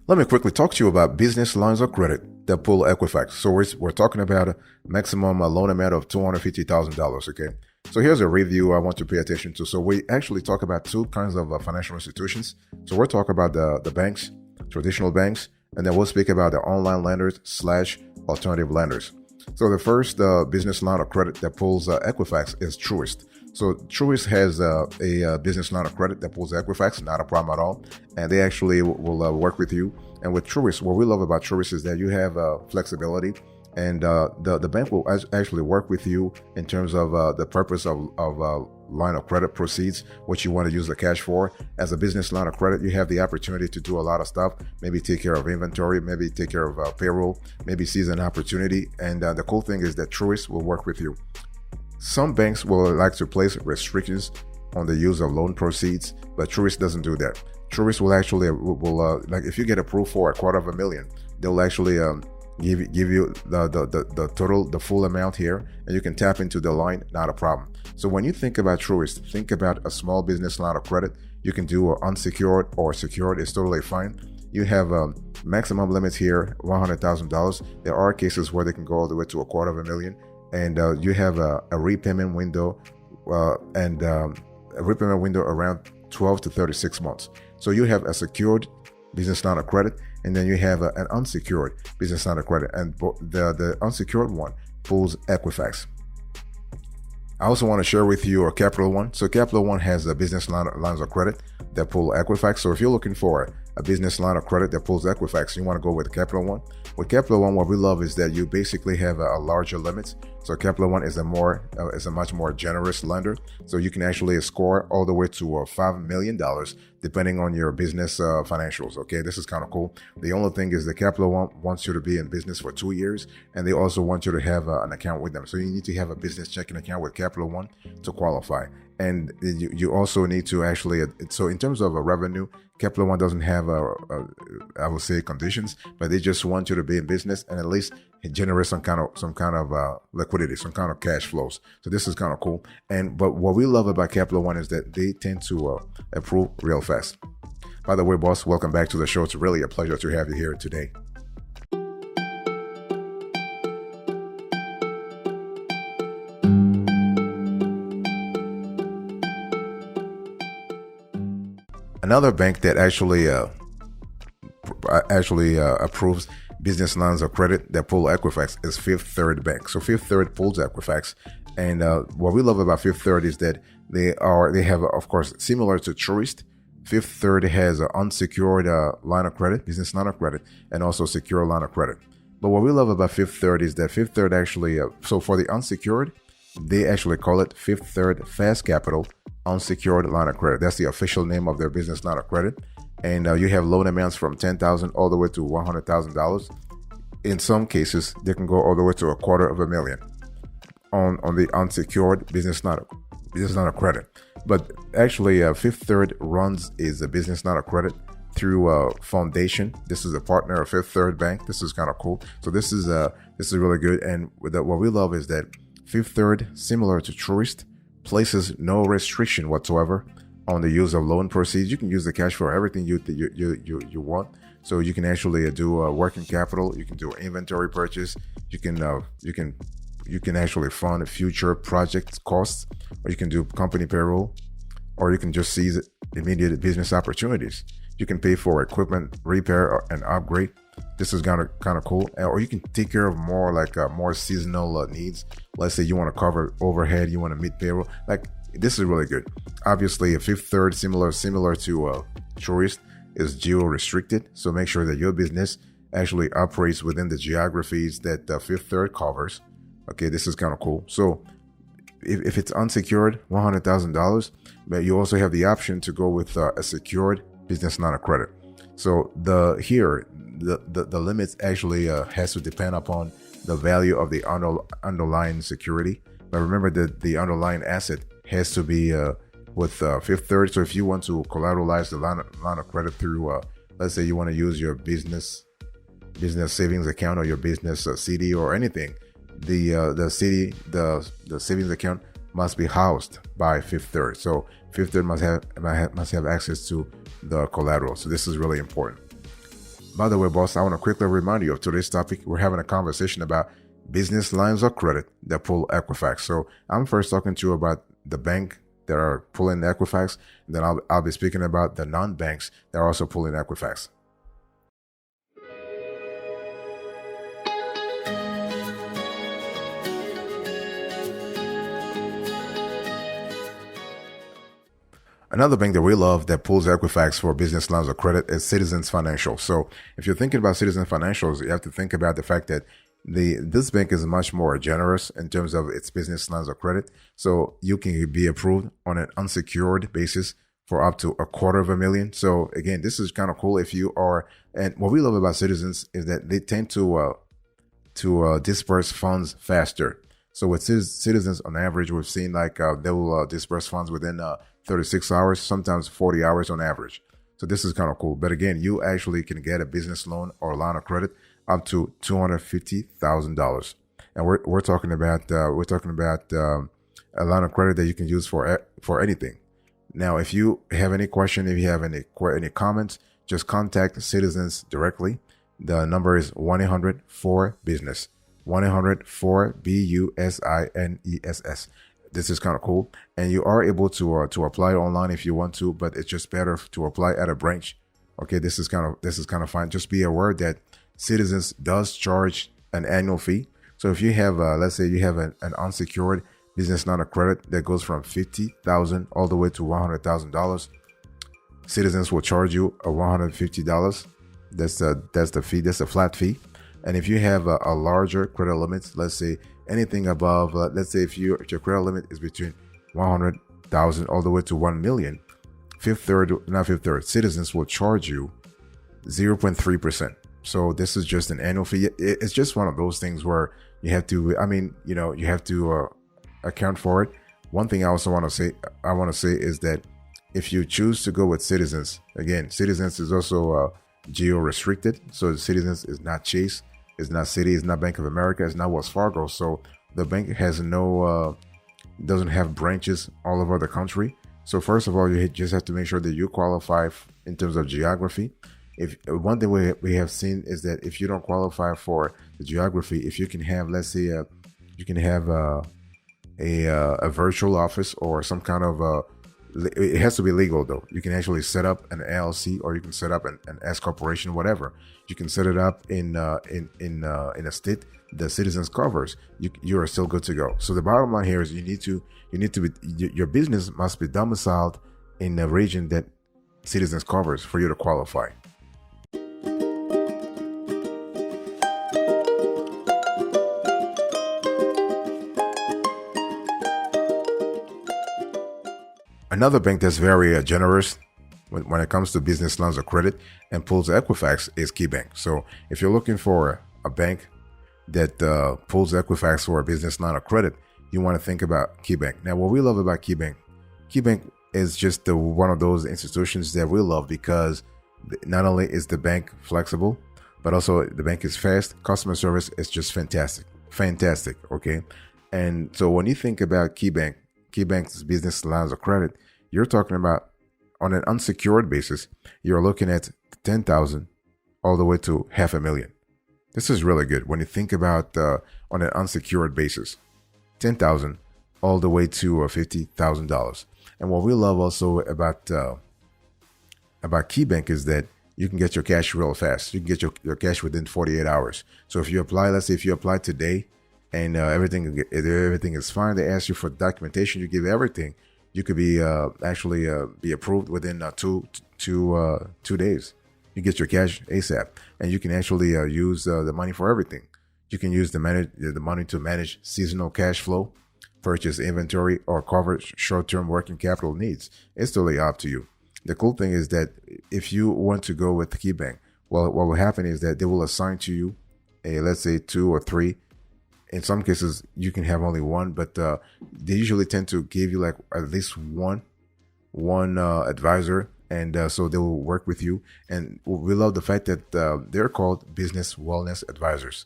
Let me quickly talk to you about business lines of credit that pull Equifax. So we're talking about a maximum loan amount of $250,000, okay? So here's a review I want to pay attention to. So we actually talk about two kinds of financial institutions. So we'll talk about the banks, traditional banks, and then we'll speak about the online lenders / alternative lenders. So the first business line of credit that pulls Equifax is Truett. So Truett has a business line of credit that pulls Equifax, not a problem at all. And they actually will work with you. And with Truett, what we love about Truett is that you have flexibility, and the bank will actually work with you in terms of the purpose of line of credit proceeds, what you want to use the cash for. As a business line of credit, you have the opportunity to do a lot of stuff, maybe take care of inventory, maybe take care of payroll, maybe seize an opportunity. And the cool thing is that Truett will work with you. Some banks will like to place restrictions on the use of loan proceeds, but Truett doesn't do that. Truett will actually, like if you get approved for $250,000, they'll actually give you the total, the full amount here, and you can tap into the line, not a problem. So when you think about Truett, think about a small business line of credit. You can do unsecured or secured, it's totally fine. You have maximum limits here, $100,000. There are cases where they can go all the way to $250,000. And you have a repayment window around 12 to 36 months. So you have a secured business line of credit, and then you have an unsecured business line of credit, and the unsecured one pulls Equifax. I also want to share with you CapitalOne. So CapitalOne has a business lines of credit that pull Equifax. So if you're looking for a business line of credit that pulls Equifax, you want to go with CapitalOne. With CapitalOne, what we love is that you basically have a larger limit. So CapitalOne is a much more generous lender. So you can actually score all the way to $5 million, depending on your business financials. Okay, this is kind of cool. The only thing is that CapitalOne wants you to be in business for 2 years, and they also want you to have an account with them. So you need to have a business checking account with CapitalOne to qualify. And you also need to actually, so in terms of a revenue, CapitalOne doesn't have I would say conditions, but they just want you to be in business and at least generate some kind of liquidity, some kind of cash flows. So this is kind of cool. But what we love about CapitalOne is that they tend to approve real fast. By the way, boss, welcome back to the show. It's really a pleasure to have you here today. Another bank that actually approves business lines of credit that pull Equifax is Fifth Third Bank. So Fifth Third pulls Equifax, and what we love about Fifth Third is that they have, of course, similar to Truett. Fifth Third has an unsecured line of credit, business line of credit, and also secure line of credit. But what we love about Fifth Third is that Fifth Third actually, so for the unsecured, they actually call it Fifth Third Fast Capital Unsecured Line of Credit. That's the official name of their business line of credit. And you have loan amounts from $10,000 all the way to $100,000. In some cases, they can go all the way to $250,000 on the unsecured business line of credit. But actually, Fifth Third is a business line of credit through Foundation. This is a partner of Fifth Third Bank. This is kind of cool. So this is really good. And what we love is that Fifth Third, similar to Truett, places no restriction whatsoever on the use of loan proceeds. You can use the cash for everything you want. So you can actually do working capital. You can do inventory purchase. You can actually fund future project costs, or you can do company payroll, or you can just seize immediate business opportunities. You can pay for equipment repair and upgrade. This is kind of cool. Or you can take care of more seasonal needs. Let's say you want to cover overhead, you want to meet payroll. Like, this is really good. Obviously, a Fifth Third, similar to Truett, is geo-restricted. So make sure that your business actually operates within the geographies that Fifth Third covers. Okay, this is kind of cool. So if it's unsecured, $100,000, but you also have the option to go with a secured business line of credit. So the limits actually has to depend upon the value of the underlying security. But remember that the underlying asset has to be with Fifth Third. So if you want to collateralize the line of credit through, let's say you want to use your business savings account or your business CD or anything, the savings account must be housed by Fifth Third. So Fifth Third must have access to the collateral. So this is really important. By the way, boss, I want to quickly remind you of today's topic. We're having a conversation about business lines of credit that pull Equifax. So I'm first talking to you about the bank that are pulling Equifax. And then I'll be speaking about the non-banks that are also pulling Equifax. Another bank that we love that pulls Equifax for business lines of credit is Citizens Financial. So if you're thinking about Citizens Financials, you have to think about the fact that this bank is much more generous in terms of its business lines of credit. So you can be approved on an unsecured basis for up to $250,000. So again, this is kind of cool if you are, and what we love about Citizens is that they tend to disperse funds faster. So with Citizens, on average, we've seen like they will disperse funds within 36 hours, sometimes 40 hours on average. So this is kind of cool. But again, you actually can get a business loan or line of credit up to $250,000, and we're talking about a line of credit that you can use for anything. Now, if you have any question, if you have any comments, just contact Citizens directly. The number is 1-800-4BUSINESS, 1-800-4BUSINESS. This is kind of cool, and you are able to apply online if you want to, but it's just better to apply at a branch. Okay, this is kind of fine. Just be aware that Citizens does charge an annual fee. So if you have, let's say you have an unsecured business line of credit that goes from $50,000 all the way to $100,000, Citizens will charge you a $150. That's the fee. That's a flat fee. And if you have a larger credit limit, let's say anything above, let's say if your credit limit is between $100,000 all the way to $1 million, Citizens will charge you 0.3%. So this is just an annual fee. It's just one of those things where you have to, you have to account for it. One thing I also want to say is that if you choose to go with Citizens, again, Citizens is also geo restricted. So Citizens is not Chase, it's not Citi, it's not Bank of America, it's not Wells Fargo. So the bank has doesn't have branches all over the country. So first of all, you just have to make sure that you qualify in terms of geography. If one thing we have seen is that if you don't qualify for the geography, if you can have, let's say, you can have a virtual office or some kind of it has to be legal though. You can actually set up an LLC or you can set up an S corporation, whatever. You can set it up in a state the Citizens covers. You are still good to go. So the bottom line here is you need to be, your business must be domiciled in the region that Citizens covers for you to qualify. Another bank that's very generous when it comes to business lines of credit and pulls Equifax is KeyBank. So if you're looking for a bank that pulls Equifax for a business line of credit, you want to think about KeyBank. Now, what we love about KeyBank is just one of those institutions that we love because not only is the bank flexible, but also the bank is fast. Customer service is just fantastic. Okay. And so when you think about KeyBank's business lines of credit, you're talking about on an unsecured basis, you're looking at $10,000 all the way to $500,000. This is really good when you think about on an unsecured basis, $10,000 all the way to $50,000. And what we love also about KeyBank is that you can get your cash real fast. You can get your cash within 48 hours. So if you apply, let's say if you apply today and everything is fine, they ask you for documentation, you give everything, you could be actually be approved within two days. You get your cash ASAP, and you can actually use the money for everything. You can use the money to manage seasonal cash flow, purchase inventory, or cover short-term working capital needs. It's totally up to you. The cool thing is that if you want to go with KeyBank, well, what will happen is that they will assign to you let's say 2 or 3. In some cases, you can have only one, but they usually tend to give you like at least one advisor, and so they will work with you. And we love the fact that they're called business wellness advisors.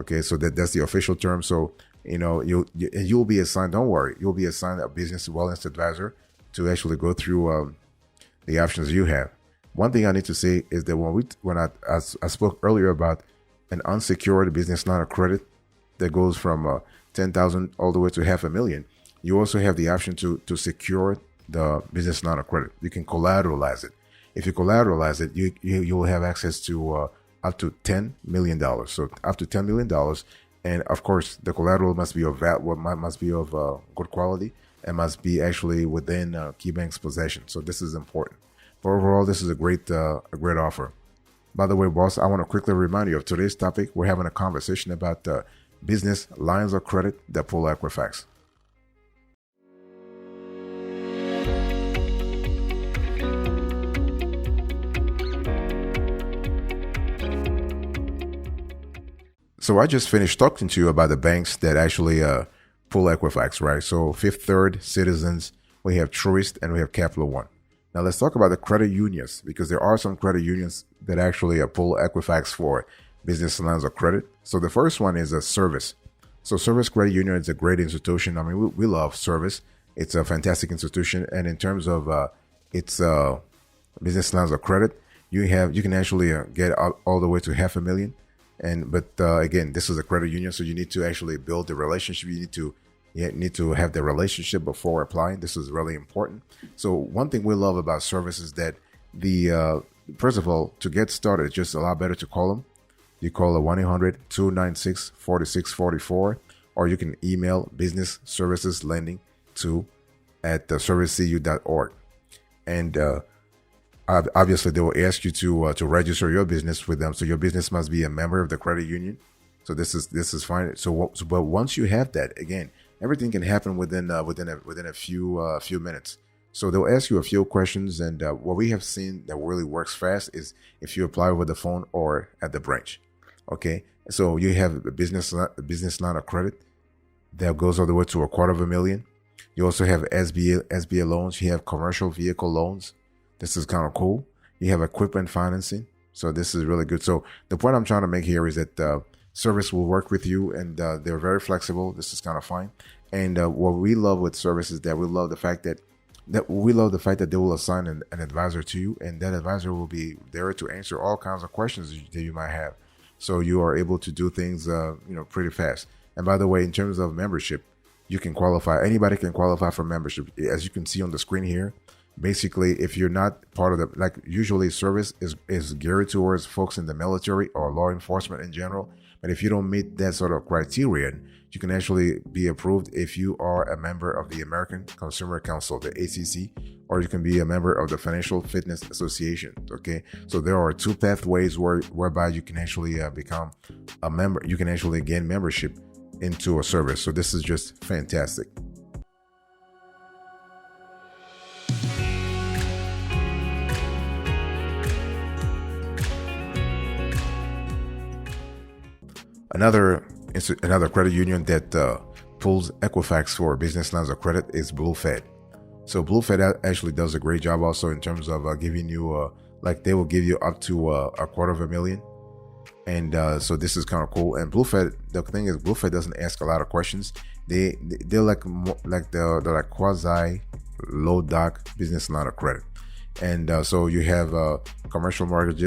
Okay, so that's the official term. So you'll be assigned. Don't worry, you'll be assigned a business wellness advisor to actually go through the options you have. One thing I need to say is that I spoke earlier about an unsecured business line of credit that goes from 10,000 all the way to $500,000, you also have the option to secure the business line of credit. You can collateralize it. If you collateralize it, you will have access to up to $10 million. So up to $10 million. And of course, the collateral must be of good quality and must be actually within KeyBank's possession. So this is important. But overall, this is a great offer. By the way, boss, I want to quickly remind you of today's topic. We're having a conversation about business lines of credit that pull Equifax. So I just finished talking to you about the banks that actually pull Equifax, right? So Fifth Third, Citizens, we have Truett, and we have CapitalOne. Now let's talk about the credit unions, because there are some credit unions that actually pull Equifax for business lines of credit. So the first one is a Service. So Service Credit Union is a great institution. I mean, we love Service. It's a fantastic institution, and in terms of its business lines of credit, you can actually get all the way to $500,000. But again, this is a credit union, so you need to actually build the relationship. You need to have the relationship before applying. This is really important. So one thing we love about Service is that first of all, to get started, it's just a lot better to call them. You call 1-800-296-4644, or you can email businessserviceslending@servicecu.org. And obviously, they will ask you to register your business with them. So your business must be a member of the credit union. So this is fine. But once you have that, again, everything can happen within a few minutes. So they'll ask you a few questions, and what we have seen that really works fast is if you apply over the phone or at the branch. Okay, so you have a business line of credit that goes all the way to $250,000. You also have SBA loans. You have commercial vehicle loans. This is kind of cool. You have equipment financing. So this is really good. So the point I'm trying to make here is that Service will work with you, and they're very flexible. This is kind of fine. And what we love with Service is that we love the fact that they will assign an advisor to you, and that advisor will be there to answer all kinds of questions that you might have. So you are able to do things, pretty fast. And by the way, in terms of membership, you can qualify. Anybody can qualify for membership. As you can see on the screen here, basically, if you're not part of usually Service is geared towards folks in the military or law enforcement in general. But if you don't meet that sort of criterion, you can actually be approved if you are a member of the American Consumer Council, the ACC, or you can be a member of the Financial Fitness Association. Okay, so there are two pathways whereby you can actually become a member. You can actually gain membership into a Service. So this is just fantastic. Another credit union that pulls Equifax for business lines of credit is BlueFed. So BlueFed actually does a great job also in terms of giving you they will give you up to $250,000. And so this is kind of cool. And BlueFed, the thing is, BlueFed doesn't ask a lot of questions. They're like quasi low doc business line of credit. And so you have commercial mortgage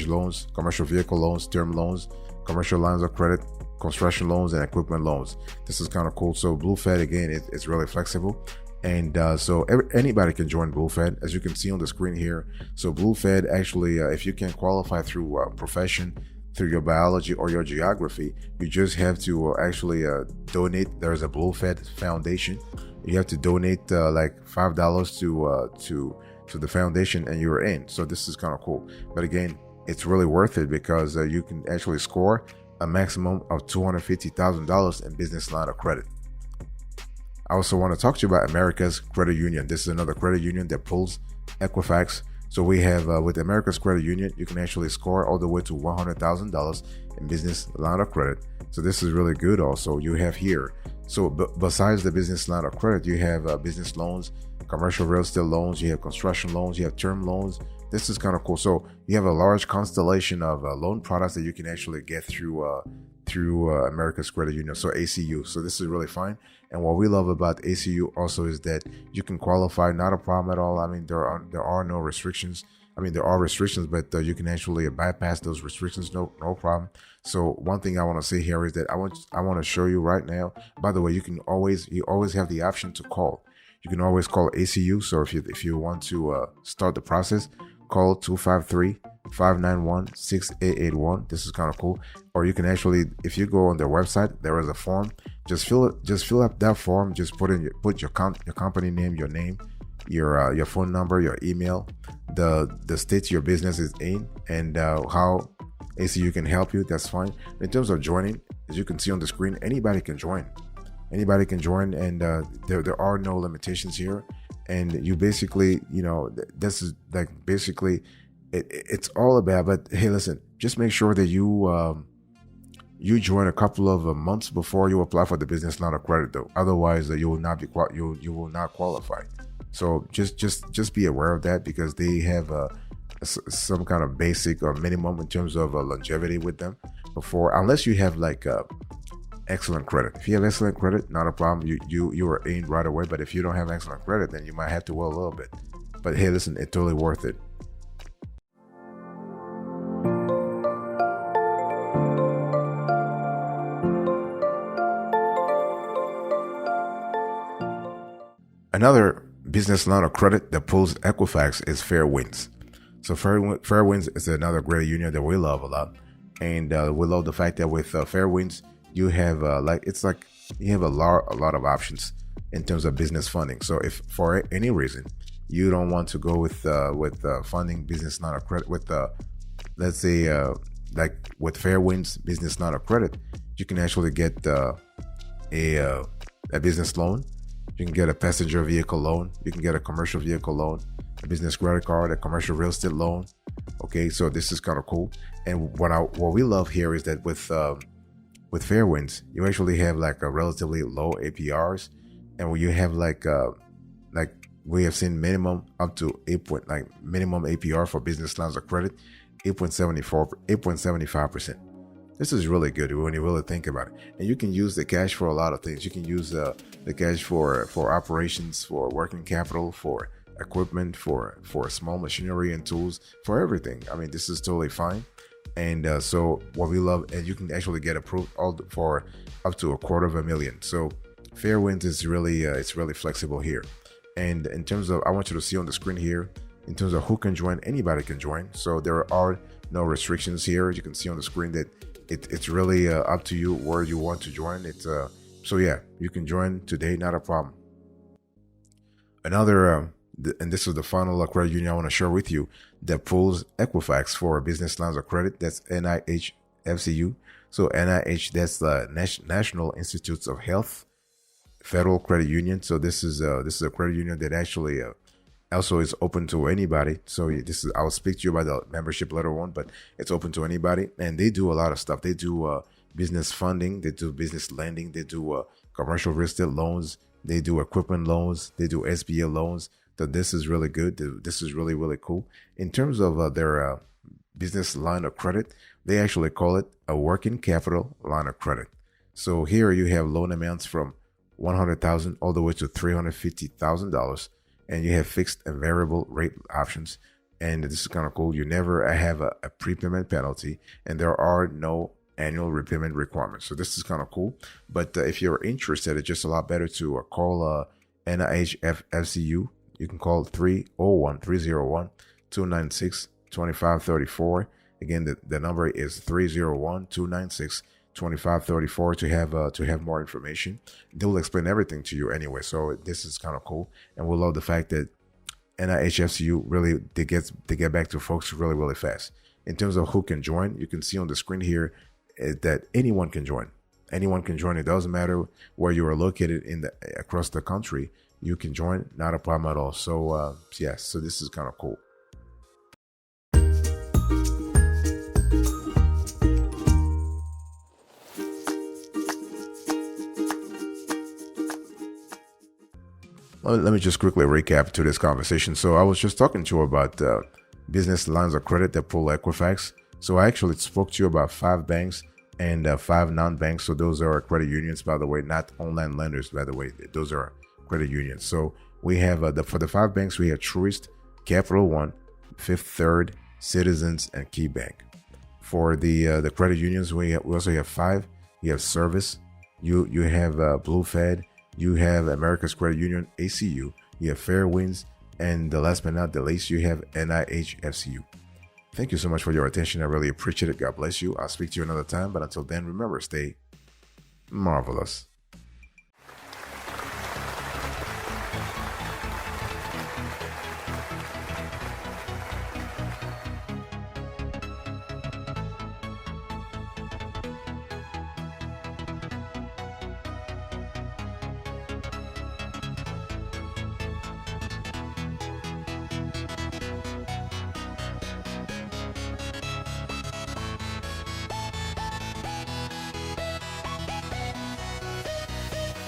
loans, commercial vehicle loans, term loans, commercial lines of credit, construction loans, and equipment loans. This is kind of cool. So BlueFed, again, it's really flexible. And so anybody can join BlueFed, as you can see on the screen here. So BlueFed, actually, if you can qualify through profession, through your biology or your geography, you just have to actually donate. There's a BlueFed Foundation. You have to donate $5 to the foundation, and you're in. So this is kind of cool. But again, it's really worth it because you can actually score a maximum of $250,000 in business line of credit. I also want to talk to you about America's Credit Union. This is another credit union that pulls Equifax. So we have with America's Credit Union, you can actually score all the way to $100,000 in business line of credit. So this is really good. Also, you have here. So besides the business line of credit, you have business loans, commercial real estate loans, you have construction loans, you have term loans. This is kind of cool. So you have a large constellation of loan products that you can actually get through America's Credit Union, so ACU. So this is really fine. And what we love about ACU also is that you can qualify, not a problem at all. I mean, there are no restrictions. I mean, there are restrictions, but you can actually bypass those restrictions, no problem. So one thing I want to say here is that I want to show you right now. By the way, you always have the option to call. You can always call ACU. So if you want to start the process, call 253-591-6881. This is kind of cool. Or you can actually, if you go on their website, there is a form. Just fill up that form. Just put your company name, your name, your phone number, your email, the state your business is in, and how ACU can help you. That's fine. In terms of joining, as you can see on the screen, anybody can join. Anybody can join, and there are no limitations here. And you basically, this is like basically it's all about. But hey, listen, just make sure that you join a couple of months before you apply for the business line of credit, though. Otherwise, you will not qualify. So just be aware of that, because they have some kind of basic or minimum in terms of longevity with them before, unless you have like excellent credit. If you have excellent credit, not a problem. You are in right away. But if you don't have excellent credit, then you might have to wait a little bit. But hey, listen, it's totally worth it. Another business line of credit that pulls Equifax is Fairwinds. So Fairwinds is another credit union that we love a lot, and we love the fact that with Fairwinds you have you have a lot of options in terms of business funding. So if for any reason you don't want to go with funding business line of credit with let's say like with Fairwinds business line of credit, you can actually get a business loan. You can get a passenger vehicle loan. You can get a commercial vehicle loan, a business credit card, a commercial real estate loan. Okay, so this is kind of cool. And what we love here is that with Fairwinds, you actually have like a relatively low APRs, and when you have like we have seen minimum up to minimum APR for business lines of credit, 8.75%. This is really good when you really think about it. And you can use the cash for a lot of things. You can use the cash for operations, for working capital, for equipment, for small machinery and tools, for everything. I mean, this is totally fine. And so what we love, and you can actually get approved for up to $250,000. So Fairwinds is really it's really flexible here. And in terms of, I want you to see on the screen here, in terms of who can join, anybody can join. So there are no restrictions here. You can see on the screen that it's really up to you where you want to join. So yeah, you can join today, not a problem. Another, and this is the final credit union I want to share with you that pulls Equifax for business lines of credit. That's NIH-FCU. So NIH, that's the National Institutes of Health Federal Credit Union. So this is a credit union that actually also is open to anybody. So I'll speak to you about the membership later on, but it's open to anybody. And they do a lot of stuff. They do business funding. They do business lending. They do commercial real estate loans. They do equipment loans. They do SBA loans. So this is really good. This is really, really cool. In terms of their business line of credit, they actually call it a working capital line of credit. So here you have loan amounts from $100,000 all the way to $350,000. And you have fixed and variable rate options. And this is kind of cool. You never have a prepayment penalty, and there are no annual repayment requirements. So this is kind of cool. But if you're interested, it's just a lot better to call NIH-FCU. You can call 301-301-296-2534. Again, the number is 301-296-2534 to have more information. They will explain everything to you anyway. So this is kind of cool, and we love the fact that NIH-FCU really they get back to folks really, really fast. In terms of who can join, you can see on the screen here that anyone can join. Anyone can join. It doesn't matter where you are located across the country. You can join, not a problem at all. So yes, so this is kind of cool. Let me just quickly recap to this conversation. So I was just talking to you about business lines of credit that pull Equifax. So I actually spoke to you about 5 banks and 5 non-banks. So those are credit unions, by the way, not online lenders, by the way. Those are credit unions. So we have for the 5 banks, we have Truett, CapitalOne, Fifth Third, Citizens, and KeyBank. For the credit unions, we also have 5. You have Service, you have Blue Fed, you have America's Credit Union, ACU, you have Fairwinds, and the last but not the least, you have NIHFCU. Thank you so much for your attention. I really appreciate it. God bless you. I'll speak to you another time, but until then, remember, stay marvelous.